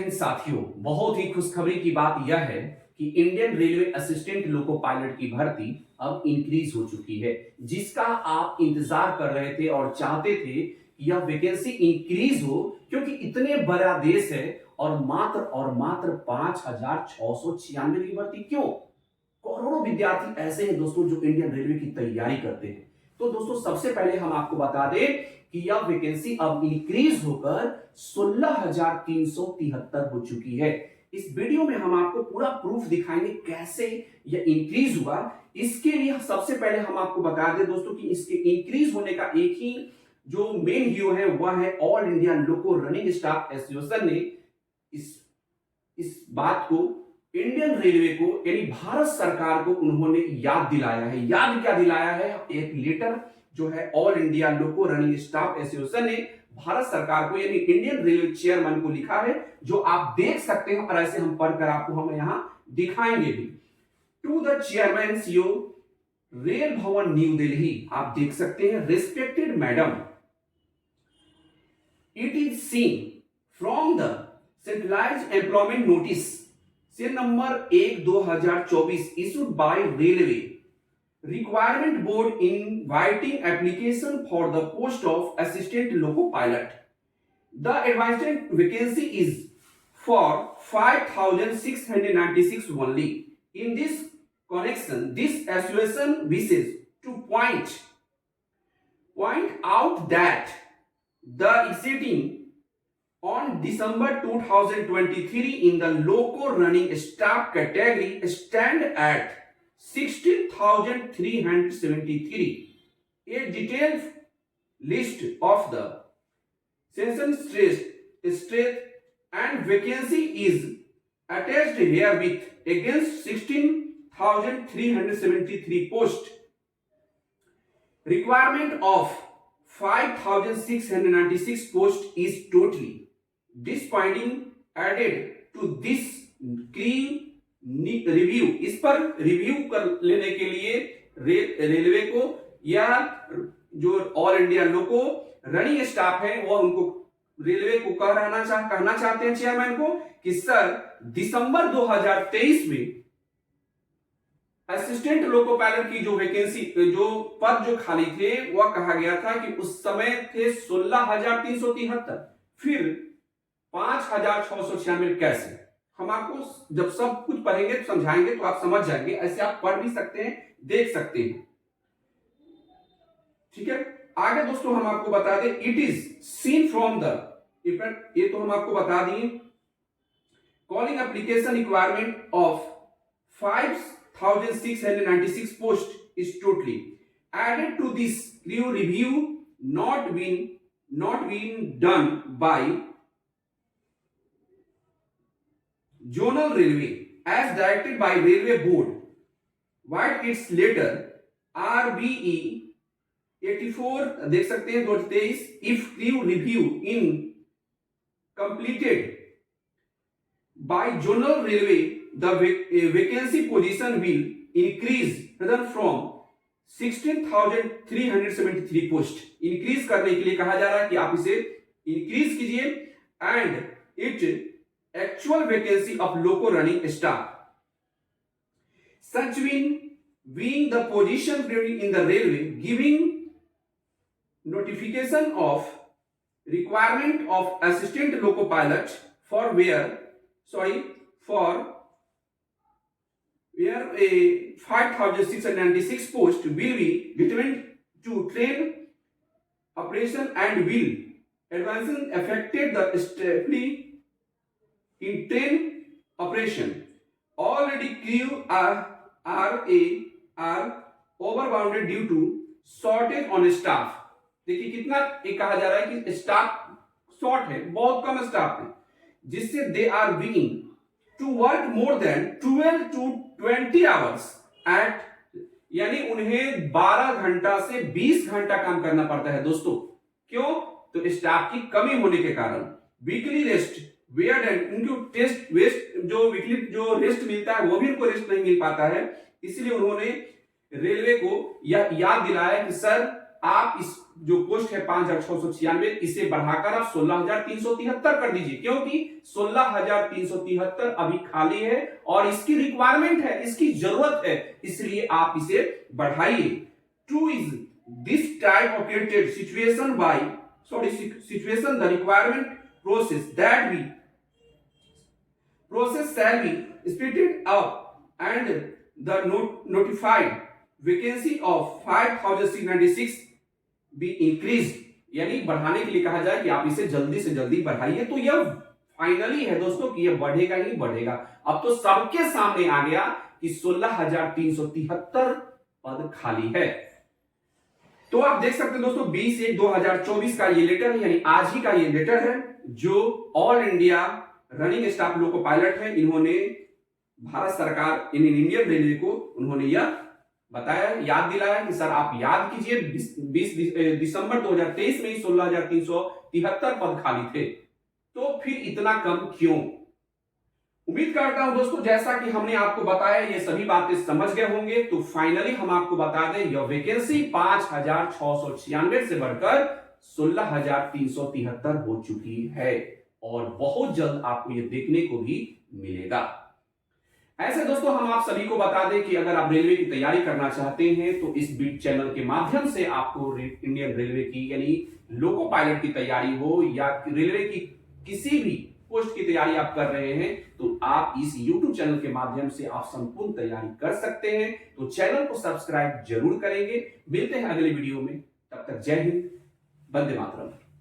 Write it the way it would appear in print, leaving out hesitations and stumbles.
इन साथियों, बहुत ही खुशखबरी की बात यह है कि Indian railway assistant loco pilot की भर्ती अब इंक्रीज हो चुकी है, जिसका आप इंतजार कर रहे थे और चाहते थे कि यह वैकेंसी इंक्रीज हो, क्योंकि इतने बड़ा देश है और मात्र 5,696 की भर्ती क्यों? करोड़ों विद्यार्थी ऐसे हैं दोस्तों जो इंडियन रेलवे की तैयारी करते हैं। तो दोस्तों सबसे पहले हम आपको बता दें कि यह वैकेंसी अब इंक्रीज होकर 16,373 हो चुकी है। इस वीडियो में हम आपको पूरा प्रूफ दिखाएंगे कैसे यह इंक्रीज हुआ। इसके लिए सबसे पहले हम आपको बता दें दोस्तों कि इसके इंक्रीज होने का एक ही जो मेन हीरो है वह है ऑल इंडिया लोको रनिंग स्टाफ एसोसिएशन ने इस बात को इंडियन रेलवे को यानी भारत सरकार को उन्होंने याद दिलाया है। याद क्या दिलाया है? एक लेटर जो है ऑल इंडिया लोको रनिंग स्टाफ एसोसिएशन ने भारत सरकार को यानी इंडियन रेलवे चेयरमैन को लिखा है, जो आप देख सकते हैं और ऐसे हम पढ़कर आपको हम यहां दिखाएंगे भी। To the chairman CO Rail Bhavan New Delhi, आप देख सकते हैं, respected madam, it is seen from the centralised employment notice से number 1/2024 issued by Railway Requirement Board inviting application for the post of assistant loco pilot. The advanced vacancy is for 5,696 only. In this connection, this association wishes to point out that the exceeding on December 2023 in the loco running staff category stand at 16,373. A detailed list of the session strength and vacancy is attached herewith. Against 16,373 posts, requirement of 5,696 posts is totally disappointing. Added to this review, इस पर review कर लेने के लिए railway को या जो all India लोको running staff है वो उनको रेलवे को कहना चाहते हैं चेयरमैन को कि सर दिसंबर 2023 में असिस्टेंट लोको पायलट की जो वैकेंसी जो पद जो खाली थे वह कहा गया था कि उस समय थे 16,373, फिर 5,696 कैसे? हम आपको जब सब कुछ पढ़ेंगे तो समझाएंगे तो आप समझ जाएंगे। ऐसे आप पढ़ भी सकते हैं, देख सकते हैं, ठीक है। आगे दोस्तों हम आपको बता दें, it is seen from the, ये तो हम आपको बता दिए, calling application requirement of 5,696 post is totally added to this crew review not been done by zonal railway as directed by railway board. While its letter RBE 84 देख सकते हैं 2023, if crew review in completed by zonal railway the vacancy position will increase from 16,373 post. Increase करने के लिए कहा जा रहा है कि आप इसे इंक्रीज कीजिए and it actual vacancy of loco running staff such being the position in the railway giving notification of requirement of assistant loco pilot for where a 5,696 post will be determined to train operation and will advancing affected the stability in train operation. Already crew are overbounded due to shortage on staff. देखिए कितना ये कहा जा रहा है कि staff short है, बहुत कम स्टाफ है, जिससे they are being to work more than 12 to 20 hours at, यानी उन्हें 12 घंटा से 20 घंटा काम करना पड़ता है दोस्तों। क्यों? तो स्टाफ की कमी होने के कारण। वीकली रेस्ट वेयर एंड उनको टेस्ट वेस्ट जो वीकली जो रेस्ट मिलता है वो भी उनको रेस्ट नहीं मिल पाता है। इसलिए उन्होंने रेलवे को यह याद दिलाया कि सर आप इस जो पोस्ट है 5,696 इसे बढ़ाकर आप 16,373 कर दीजिए, क्योंकि 16,373 अभी खाली है और इसकी रिक्वायरमेंट है, इसकी जरूरत है, इसलिए आप इसे बढ़ाइए। Two is this type of created situation bye situation the requirement process shall be splitted up and the notified vacancy of 5,696 be increased, यानी बढ़ाने के लिए कहा जाए कि आप इसे जल्दी से जल्दी बढ़ाइए। तो यह फाइनली है दोस्तों कि यह बढ़ेगा ही बढ़ेगा। अब तो सबके सामने आ गया कि 16,373 पद खाली है। तो आप देख सकते हैं दोस्तों 20/1/2024 का ये लेटर है, यानी आज ही का ये लेटर है, जो all India running staff loco pilot है, इन्होंने भारत सरकार इंडियन रेलवे को उन्होंने यह बताया, याद दिलाया कि सर आप याद कीजिए 20 दिसंबर 2023 में ही 16,373 पद खाली थे, तो फिर इतना कम क्यों। उम्मीद करता हूं दोस्तों जैसा कि हमने आपको बताया ये सभी बातें समझ गए होंगे। तो फाइनली हम आपको बता दें यह वैकेंसी 5,696 से बढ़कर 16,373 हो चुकी है और बहुत जल्द आपको यह देखने को भी मिलेगा। ऐसे दोस्तों हम आप सभी को बता दें कि अगर आप रेलवे की तैयारी करना चाहते हैं तो इस बीट चैनल के माध्यम से आपको इंडियन रेलवे की यानी लोको पायलट की तैयारी हो या रेलवे की किसी भी पोस्ट की तैयारी आप कर रहे हैं तो आप इस YouTube चैनल के माध्यम से आप संपूर्ण तैयारी कर सकते हैं। तो चैनल को सब्सक्राइब जरूर करेंगे। मिलते हैं अगले वीडियो में, तब तक जय हिंद, वंदे मातरम।